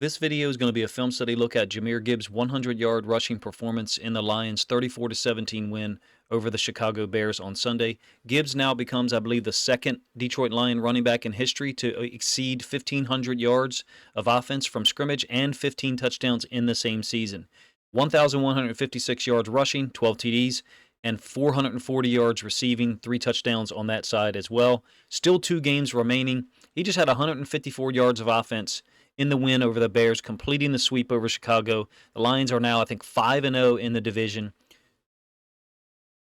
This video is going to be a film study look at Jahmyr Gibbs' 100-yard rushing performance in the Lions' 34-17 win over the Chicago Bears on Sunday. Gibbs now becomes, I believe, the second Detroit Lion running back in history to exceed 1,500 yards of offense from scrimmage and 15 touchdowns in the same season. 1,156 yards rushing, 12 TDs, and 440 yards receiving, 3 touchdowns on that side as well. Still 2 games remaining. He just had 154 yards of offense in the win over the Bears, completing the sweep over Chicago. The Lions are now, I think, 5-0 in the division.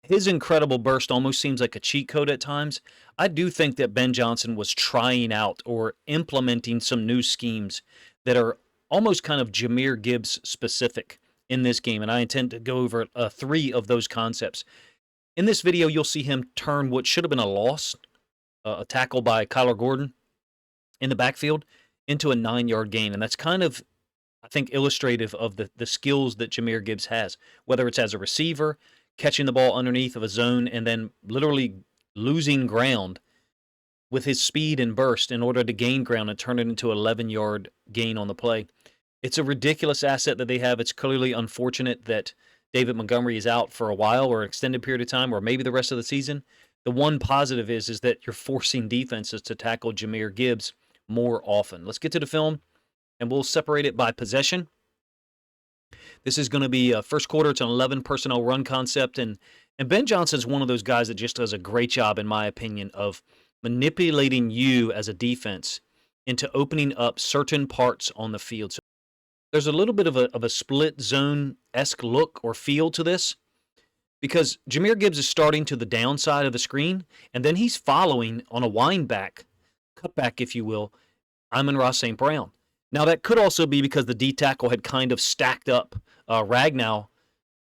His incredible burst almost seems like a cheat code at times. I do think that Ben Johnson was trying out or implementing some new schemes that are almost kind of Jahmyr Gibbs specific in this game, and I intend to go over 3 of those concepts. In this video, you'll see him turn what should have been a loss, a tackle by Kyler Gordon in the backfield, into a 9-yard gain. And that's kind of, I think, illustrative of the skills that Jahmyr Gibbs has, whether it's as a receiver, catching the ball underneath of a zone, and then literally losing ground with his speed and burst in order to gain ground and turn it into an 11-yard gain on the play. It's a ridiculous asset that they have. It's clearly unfortunate that David Montgomery is out for a while or an extended period of time or maybe the rest of the season. The one positive is that you're forcing defenses to tackle Jahmyr Gibbs more often. Let's get to the film, and we'll separate it by possession. This is going to be first quarter. It's an 11 personnel run concept, and Ben Johnson's one of those guys that just does a great job, in my opinion, of manipulating you as a defense into opening up certain parts on the field. So there's a little bit of a split zone-esque look or feel to this, because Jahmyr Gibbs is starting to the downside of the screen, and then he's following on a wind back, cutback, if you will, Amon-Ra St. Brown. Now, that could also be because the D-tackle had kind of stacked up Ragnow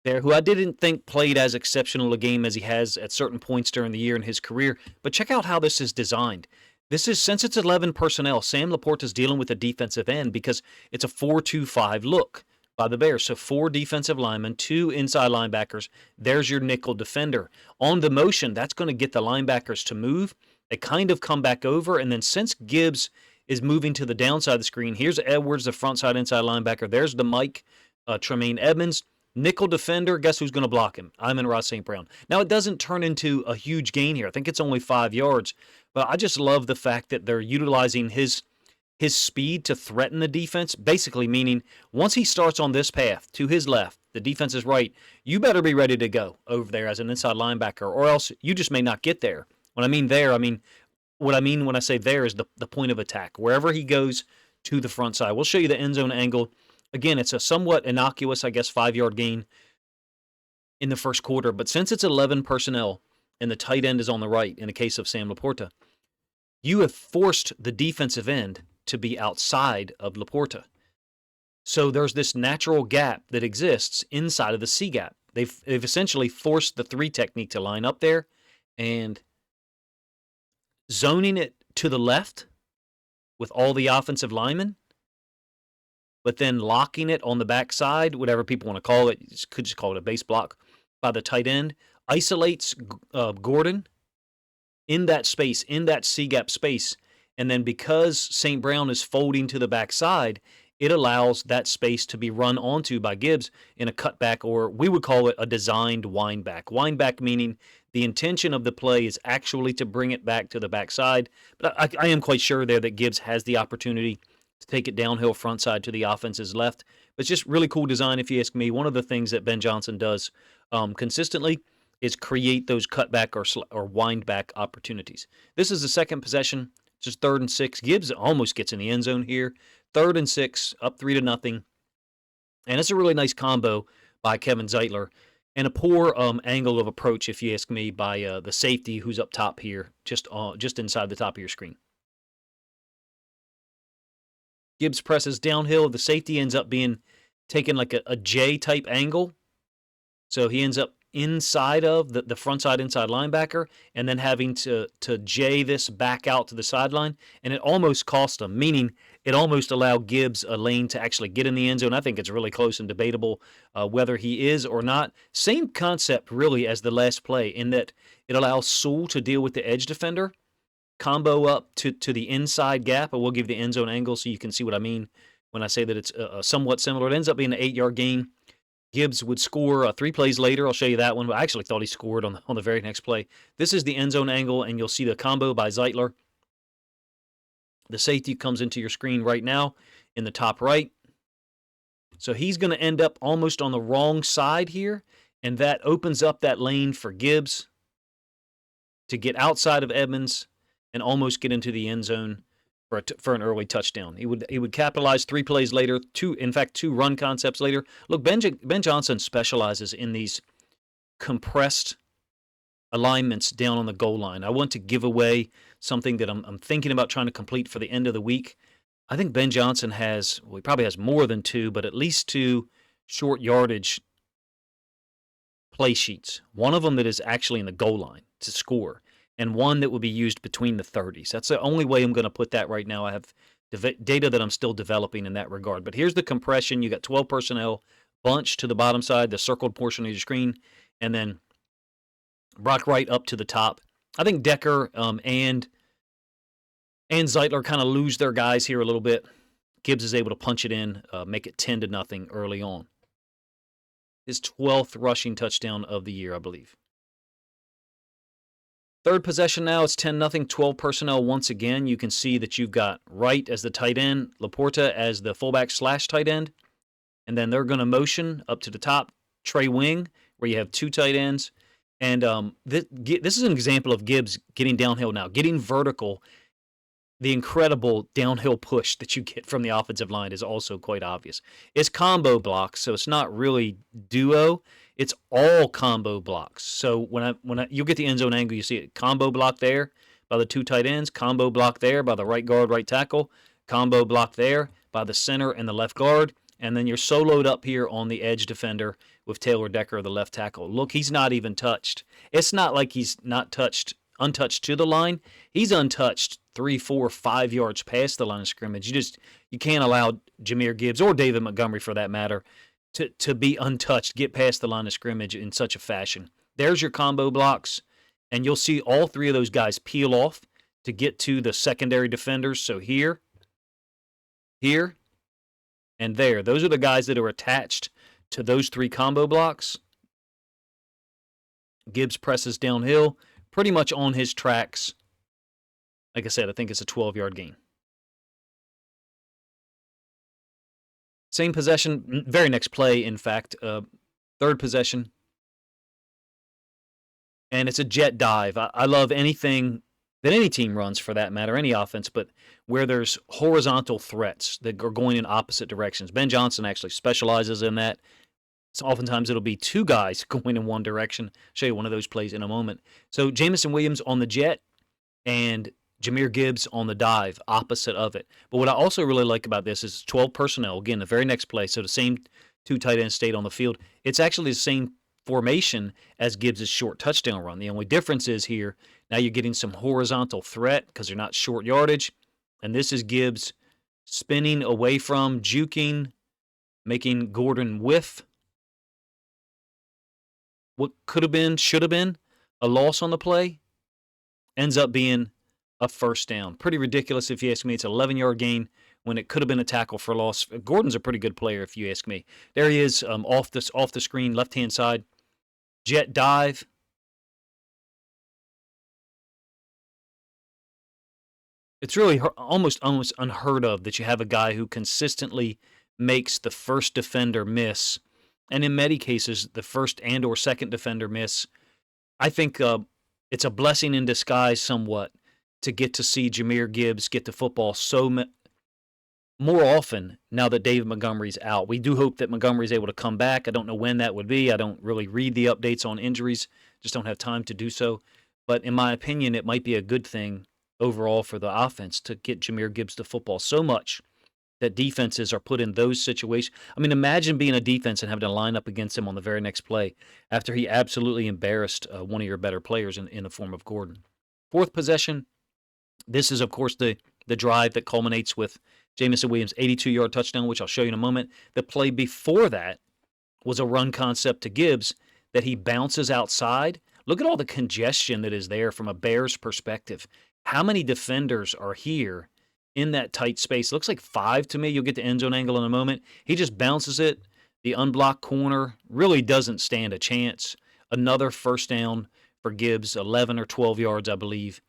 there, who I didn't think played as exceptional a game as he has at certain points during the year in his career. But check out how this is designed. This is, since it's 11 personnel, Sam Laporta's dealing with a defensive end because it's a 4-2-5 look by the Bears. So 4 defensive linemen, 2 inside linebackers. There's your nickel defender. On the motion, that's going to get the linebackers to move. They kind of come back over, and then since Gibbs is moving to the downside of the screen, here's Edwards, the front side inside linebacker. There's the Mike, Tremaine Edmonds. Nickel defender, guess who's going to block him? Amon-Ra St. Brown. Now, it doesn't turn into a huge gain here. I think it's only 5 yards, but I just love the fact that they're utilizing his speed to threaten the defense, basically meaning once he starts on this path to his left, the defense is right, you better be ready to go over there as an inside linebacker, or else you just may not get there. When I mean there, what I mean when I say there is the point of attack. Wherever he goes to the front side. We'll show you the end zone angle. Again, it's a somewhat innocuous, I guess, 5-yard gain in the first quarter. But since it's 11 personnel and the tight end is on the right in the case of Sam Laporta, you have forced the defensive end to be outside of Laporta. So there's this natural gap that exists inside of the C gap. They've essentially forced the 3 technique to line up there and zoning it to the left with all the offensive linemen, but then locking it on the backside, whatever people want to call it. You could just call it a base block by the tight end, isolates Gordon in that space, in that C-gap space, and then because St. Brown is folding to the backside, it allows that space to be run onto by Gibbs in a cutback, or we would call it a designed windback. Windback meaning the intention of the play is actually to bring it back to the backside. But I am quite sure there that Gibbs has the opportunity to take it downhill front side to the offense's left. But it's just really cool design, if you ask me. One of the things that Ben Johnson does consistently is create those cutback or windback opportunities. This is the second possession. It's just 3rd and 6. Gibbs almost gets in the end zone here. 3rd and 6, up 3-0. And it's a really nice combo by Kevin Zeitler. And a poor angle of approach, if you ask me, by the safety who's up top here, just inside the top of your screen. Gibbs presses downhill. The safety ends up being taken like a J-type angle. So he ends up inside of the front side inside linebacker and then having to J this back out to the sideline. And it almost cost him, meaning it almost allowed Gibbs a lane to actually get in the end zone. I think it's really close and debatable whether he is or not. Same concept, really, as the last play in that it allows Sewell to deal with the edge defender, combo up to the inside gap, and we'll give the end zone angle so you can see what I mean when I say that it's somewhat similar. It ends up being an 8-yard gain. Gibbs would score 3 plays later. I'll show you that one. But I actually thought he scored on the very next play. This is the end zone angle, and you'll see the combo by Zeitler. The safety comes into your screen right now in the top right. So he's going to end up almost on the wrong side here, and that opens up that lane for Gibbs to get outside of Edmonds and almost get into the end zone for an early touchdown. He would capitalize 3 plays later, two run concepts later. Look, Ben Johnson specializes in these compressed alignments down on the goal line. I want to give away something that I'm thinking about trying to complete for the end of the week. I think Ben Johnson he probably has more than 2, but at least 2 short yardage play sheets. One of them that is actually in the goal line to score, and one that will be used between the 30s. That's the only way I'm going to put that right now. I have data that I'm still developing in that regard. But here's the compression. You got 12 personnel, bunch to the bottom side, the circled portion of your screen, and then Brock Wright up to the top. I think Decker and Zeitler kind of lose their guys here a little bit. Gibbs is able to punch it in, make it 10-0 early on. His 12th rushing touchdown of the year, I believe. Third possession now, it's 10-0, 12 personnel once again. You can see that you've got Wright as the tight end, Laporta as the fullback / tight end, and then they're going to motion up to the top, Trey Wing, where you have 2 tight ends. And this is an example of Gibbs getting downhill now, getting vertical. The incredible downhill push that you get from the offensive line is also quite obvious. It's combo blocks, so it's not really duo. It's all combo blocks. So when you'll get the end zone angle, you see it. Combo block there by the 2 tight ends. Combo block there by the right guard, right tackle. Combo block there by the center and the left guard. And then you're soloed up here on the edge defender with Taylor Decker, the left tackle. Look, he's not even touched. It's not like he's not untouched to the line. He's untouched 3, 4, 5 yards past the line of scrimmage. You can't allow Jahmyr Gibbs or David Montgomery, for that matter, to be untouched, get past the line of scrimmage in such a fashion. There's your combo blocks, and you'll see all 3 of those guys peel off to get to the secondary defenders. So here, and there. Those are the guys that are attached to those 3 combo blocks. Gibbs presses downhill, pretty much on his tracks. Like I said, I think it's a 12-yard gain. Same possession, very next play, in fact, third possession. And it's a jet dive. I love anything that any team runs, for that matter, any offense, but where there's horizontal threats that are going in opposite directions. Ben Johnson actually specializes in that. So oftentimes it'll be 2 guys going in one direction. I'll show you one of those plays in a moment. So Jameson Williams on the jet and Jahmyr Gibbs on the dive, opposite of it. But what I also really like about this is 12 personnel. Again, the very next play, so the same 2 tight ends stayed on the field. It's actually the same formation as Gibbs' short touchdown run. The only difference is here, now you're getting some horizontal threat because they're not short yardage. And this is Gibbs spinning away from, juking, making Gordon whiff. What could have been, should have been, a loss on the play ends up being a first down. Pretty ridiculous if you ask me. It's an 11-yard gain when it could have been a tackle for loss. Gordon's a pretty good player if you ask me. There he is off the screen, left-hand side. Jet dive. It's really almost unheard of that you have a guy who consistently makes the first defender miss, and in many cases, the first and or second defender miss. I think it's a blessing in disguise somewhat to get to see Jahmyr Gibbs get the football more often now that David Montgomery's out. We do hope that Montgomery's able to come back. I don't know when that would be. I don't really read the updates on injuries. Just don't have time to do so. But in my opinion, it might be a good thing overall for the offense to get Jahmyr Gibbs the football so much that defenses are put in those situations. I mean, imagine being a defense and having to line up against him on the very next play after he absolutely embarrassed one of your better players in the form of Gordon. 4th possession. This is, of course, the drive that culminates with Jameson Williams' 82-yard touchdown, which I'll show you in a moment. The play before that was a run concept to Gibbs that he bounces outside. Look at all the congestion that is there from a Bears perspective. How many defenders are here in that tight space. It looks like 5 to me. You'll get the end zone angle in a moment. He just bounces it. The unblocked corner really doesn't stand a chance. Another first down for Gibbs, 11 or 12 yards, I believe.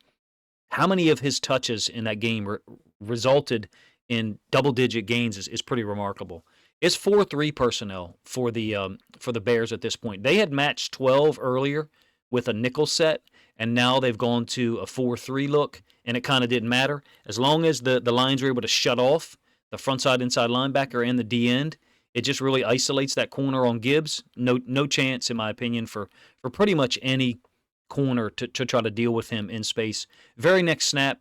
How many of his touches in that game resulted in double-digit gains is pretty remarkable. It's 4-3 personnel for the Bears at this point. They had matched 12 earlier with a nickel set, and now they've gone to a 4-3 look, and it kind of didn't matter. As long as the Lions were able to shut off the frontside inside linebacker and the D end, it just really isolates that corner on Gibbs. No chance, in my opinion, for pretty much any corner to try to deal with him in space. Very next snap,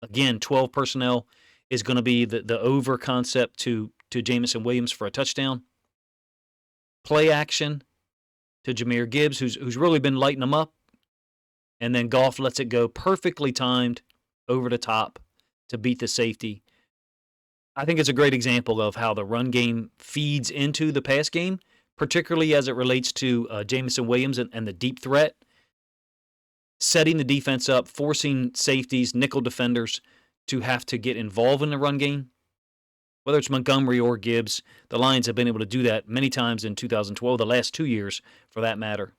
again, 12 personnel is going to be the over concept to Jameson Williams for a touchdown. Play action to Jahmyr Gibbs, who's really been lighting them up. And then Goff lets it go perfectly timed over the top to beat the safety. I think it's a great example of how the run game feeds into the pass game, particularly as it relates to Jameson Williams and the deep threat. Setting the defense up, forcing safeties, nickel defenders to have to get involved in the run game. Whether it's Montgomery or Gibbs, the Lions have been able to do that many times in 2012, the last 2 years for that matter.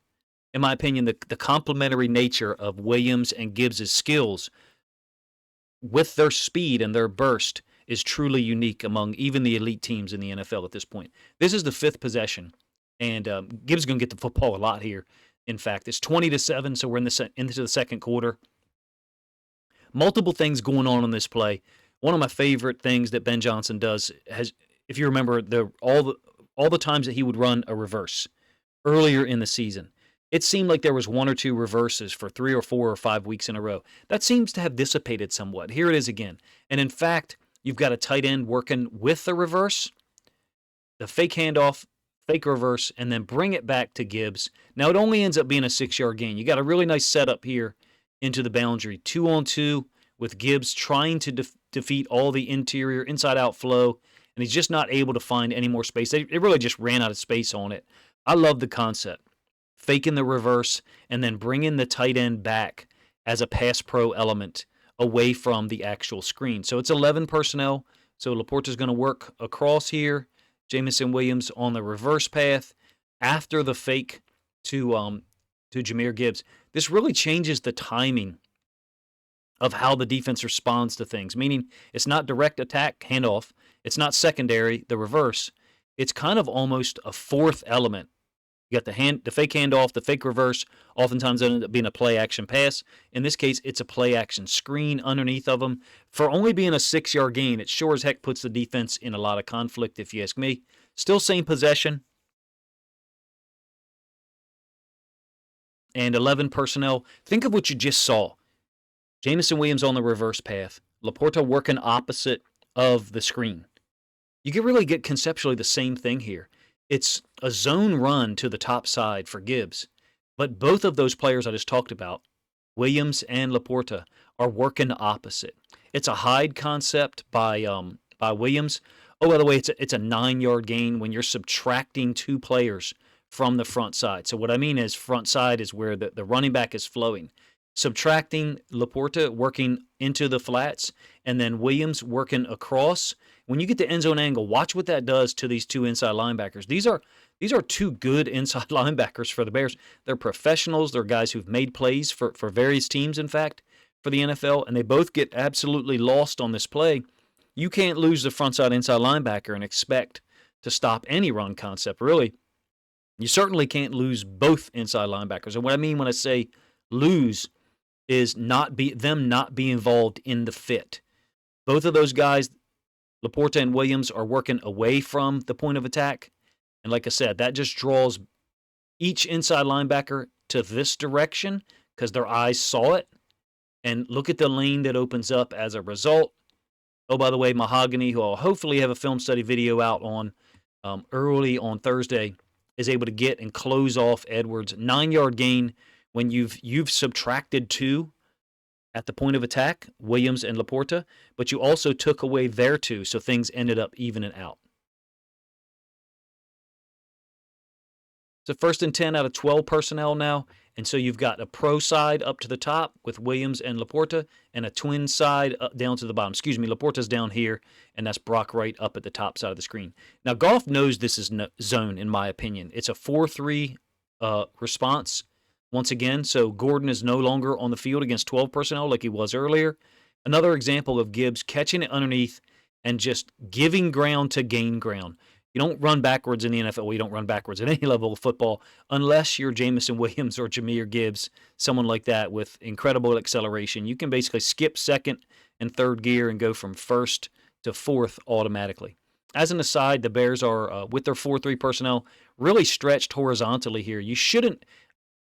In my opinion, the complementary nature of Williams and Gibbs' skills with their speed and their burst is truly unique among even the elite teams in the NFL at this point. This is the 5th possession, and Gibbs is going to get the football a lot here. In fact, it's 20-7, so we're into the second quarter. Multiple things going on in this play. One of my favorite things that Ben Johnson does has, if you remember, all the times that he would run a reverse earlier in the season. It seemed like there was 1 or 2 reverses for 3 or 4 or 5 weeks in a row. That seems to have dissipated somewhat. Here it is again. And in fact, you've got a tight end working with the reverse, the fake handoff, fake reverse, and then bring it back to Gibbs. Now, it only ends up being a 6-yard gain. You got a really nice setup here into the boundary. 2-on-2 with Gibbs trying to defeat all the interior, inside-out flow, and he's just not able to find any more space. It really just ran out of space on it. I love the concept. Faking the reverse and then bringing the tight end back as a pass pro element away from the actual screen. So it's 11 personnel. So Laporta's going to work across here. Jameson Williams on the reverse path after the fake to Jahmyr Gibbs. This really changes the timing of how the defense responds to things, meaning it's not direct attack handoff. It's not secondary, the reverse. It's kind of almost a 4th element. You got the fake handoff, the fake reverse, oftentimes ends up being a play-action pass. In this case, it's a play-action screen underneath of them. For only being a 6-yard gain, it sure as heck puts the defense in a lot of conflict, if you ask me. Still same possession. And 11 personnel. Think of what you just saw. Jameson Williams on the reverse path. Laporta working opposite of the screen. You can really get conceptually the same thing here. It's a zone run to the top side for Gibbs, but both of those players I just talked about, Williams and Laporta, are working opposite. It's a hide concept by Williams. Oh, by the way, it's a 9-yard gain when you're subtracting 2 players from the front side. So what I mean is front side is where the running back is flowing. Subtracting Laporta working into the flats, and then Williams working across. When you get the end zone angle, watch what that does to these 2 inside linebackers. These are 2 good inside linebackers for the Bears. They're professionals. They're guys who've made plays for various teams, in fact, for the NFL, and they both get absolutely lost on this play. You can't lose the frontside inside linebacker and expect to stop any run concept, really. You certainly can't lose both inside linebackers. And what I mean when I say lose is not be involved in the fit. Both of those guys, Laporta and Williams, are working away from the point of attack. And like I said, that just draws each inside linebacker to this direction because their eyes saw it. And look at the lane that opens up as a result. Oh, by the way, Mahogany, who I'll hopefully have a film study video out on early on Thursday, is able to get and close off Edwards. 9-yard gain when you've subtracted 2 at the point of attack, Williams and Laporta, but you also took away their 2, so things ended up evening out. So 1st and 10 out of 12 personnel now, And so you've got a pro side up to the top with Williams and Laporta, and a twin side down to the bottom. Excuse me, Laporta's down here, and that's Brock Wright up at the top side of the screen. Now, Goff knows this is zone, in my opinion. It's a 4-3 response once again, so Gordon is no longer on the field against 12 personnel like he was earlier. Another example of Gibbs catching it underneath and just giving ground to gain ground. You don't run backwards in the NFL. Well, you don't run backwards at any level of football unless you're Jameson Williams or Jahmyr Gibbs, someone like that with incredible acceleration. You can basically skip second and third gear and go from first to fourth automatically. As an aside, the Bears are, with their 4-3 personnel, really stretched horizontally here. You shouldn't,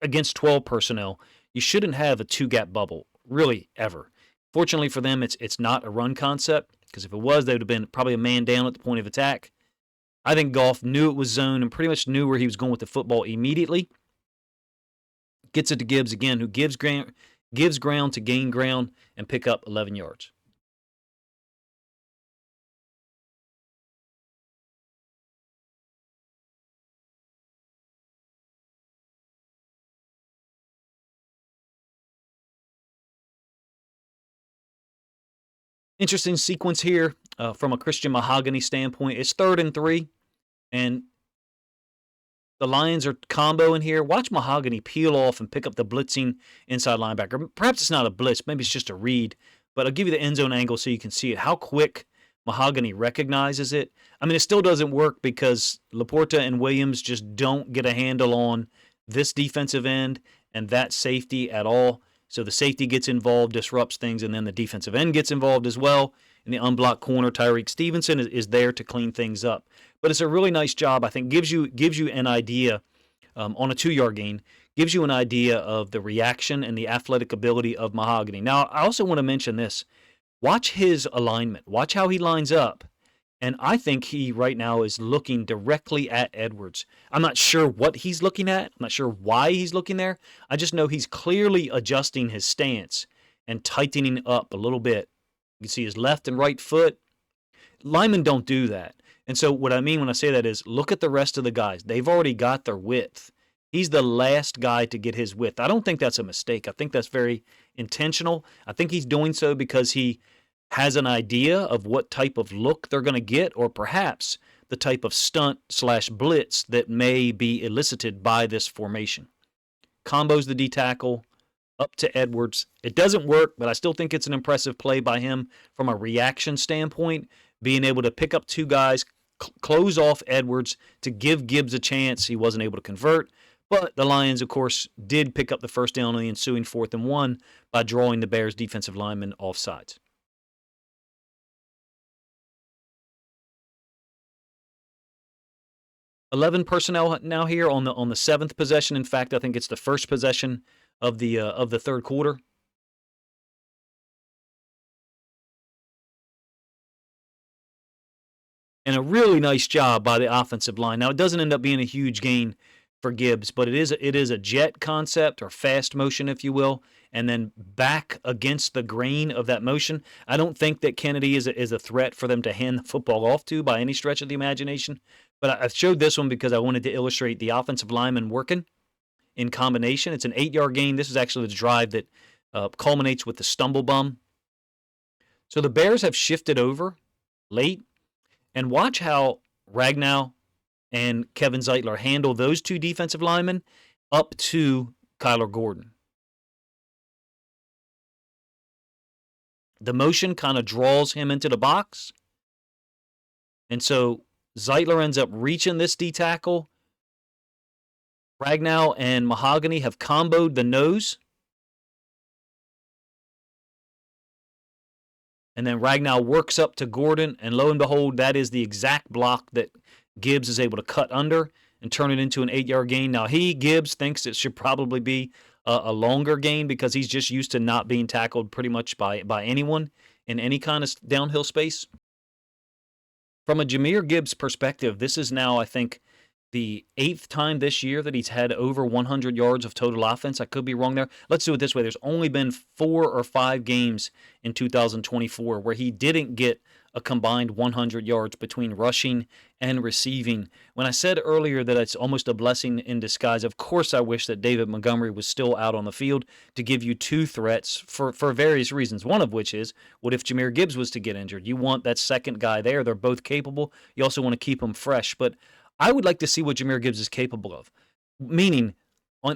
against 12 personnel, you shouldn't have a two-gap bubble, really, ever. Fortunately for them, it's not a run concept, because if it was, they would have been probably a man down at the point of attack. I think Goff knew it was zone and pretty much knew where he was going with the football immediately. Gets it to Gibbs again, who gives ground to gain ground and pick up 11 yards. Interesting sequence here from a Christian Mahogany standpoint. It's 3rd and 3, and the Lions are comboing here. Watch Mahogany peel off and pick up the blitzing inside linebacker. Perhaps it's not a blitz. Maybe it's just a read. But I'll give you the end zone angle so you can see it. How quick Mahogany recognizes it. I mean, it still doesn't work because Laporta and Williams just don't get a handle on this defensive end and that safety at all. So the safety gets involved, disrupts things, and then the defensive end gets involved as well. And the unblocked corner, Tyreek Stevenson, is there to clean things up. But it's a really nice job. I think gives you an idea on a 2-yard gain, gives you an idea of the reaction and the athletic ability of Mahogany. Now, I also want to mention this. Watch his alignment. Watch how he lines up. And I think he right now is looking directly at Edwards. I'm not sure what he's looking at. I'm not sure why he's looking there. I just know he's clearly adjusting his stance and tightening up a little bit. You can see his left and right foot. Linemen don't do that. And so what I mean when I say that is look at the rest of the guys. They've already got their width. He's the last guy to get his width. I don't think that's a mistake. I think that's very intentional. I think he's doing so because he has an idea of what type of look they're going to get, or perhaps the type of stunt/blitz that may be elicited by this formation. Combos the D-tackle up to Edwards. It doesn't work, but I still think it's an impressive play by him from a reaction standpoint, being able to pick up two guys, close off Edwards to give Gibbs a chance. He wasn't able to convert, but the Lions, of course, did pick up the first down on the ensuing 4th and 1 by drawing the Bears' defensive linemen off sides. $11 personnel now here on the 7th possession. In fact, I think it's the first possession of the third quarter. And a really nice job by the offensive line. Now, it doesn't end up being a huge gain for Gibbs, but it is a jet concept or fast motion, if you will, and then back against the grain of that motion. I don't think that Kennedy is a threat for them to hand the football off to by any stretch of the imagination. But I showed this one because I wanted to illustrate the offensive lineman working in combination. It's an 8-yard gain. This is actually the drive that culminates with the stumble bum. So the Bears have shifted over late. And watch how Ragnow and Kevin Zeitler handle those two defensive linemen up to Kyler Gordon. The motion kind of draws him into the box. And so Zeitler ends up reaching this D-tackle. Ragnow and Mahogany have comboed the nose. And then Ragnow works up to Gordon, and lo and behold, that is the exact block that Gibbs is able to cut under and turn it into an 8-yard gain. Now, Gibbs, thinks it should probably be a longer gain because he's just used to not being tackled pretty much by anyone in any kind of downhill space. From a Jahmyr Gibbs perspective, this is now, I think, the 8th time this year that he's had over 100 yards of total offense. I could be wrong there. Let's do it this way. There's only been 4 or 5 games in 2024 where he didn't get a combined 100 yards between rushing and receiving. When I said earlier that it's almost a blessing in disguise, of course I wish that David Montgomery was still out on the field to give you 2 threats for various reasons. One of which is, what if Jahmyr Gibbs was to get injured? You want that second guy there. They're both capable. You also want to keep them fresh. But I would like to see what Jahmyr Gibbs is capable of, meaning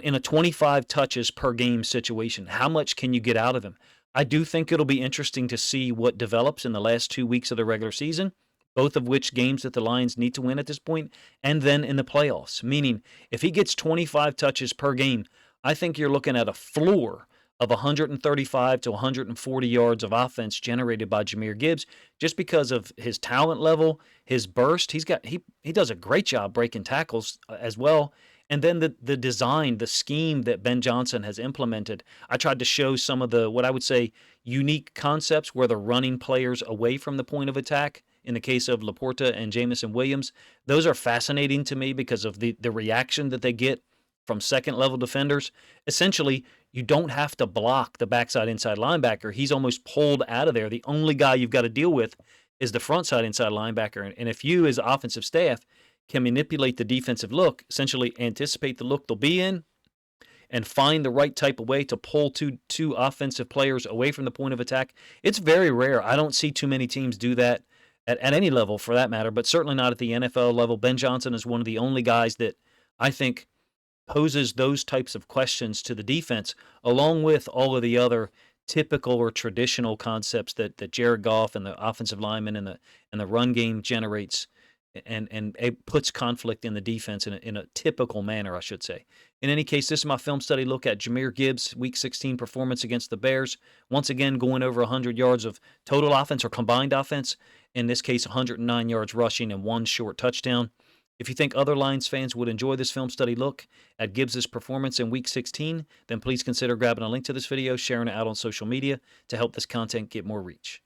in a 25 touches per game situation, how much can you get out of him? I do think it'll be interesting to see what develops in the last 2 weeks of the regular season, both of which games that the Lions need to win at this point, and then in the playoffs, meaning if he gets 25 touches per game, I think you're looking at a floor of 135 to 140 yards of offense generated by Jahmyr Gibbs, just because of his talent level, his burst. He does a great job breaking tackles as well. And then the design, the scheme that Ben Johnson has implemented. I tried to show some of the, what I would say, unique concepts where they're running players away from the point of attack. In the case of Laporta and Jamison Williams, those are fascinating to me because of the reaction that they get from second-level defenders. Essentially, you don't have to block the backside inside linebacker. He's almost pulled out of there. The only guy you've got to deal with is the front side inside linebacker. And if you, as offensive staff, can manipulate the defensive look, essentially anticipate the look they'll be in, and find the right type of way to pull two offensive players away from the point of attack, it's very rare. I don't see too many teams do that at any level for that matter, but certainly not at the NFL level. Ben Johnson is one of the only guys that I think poses those types of questions to the defense, along with all of the other typical or traditional concepts that Jared Goff and the offensive lineman and the run game generates, and it puts conflict in the defense in a typical manner, I should say. In any case, this is my film study look at Jahmyr Gibbs' Week 16 performance against the Bears. Once again, going over 100 yards of total offense or combined offense. In this case, 109 yards rushing and 1 short touchdown. If you think other Lions fans would enjoy this film study look at Gibbs' performance in Week 16, then please consider grabbing a link to this video, sharing it out on social media to help this content get more reach.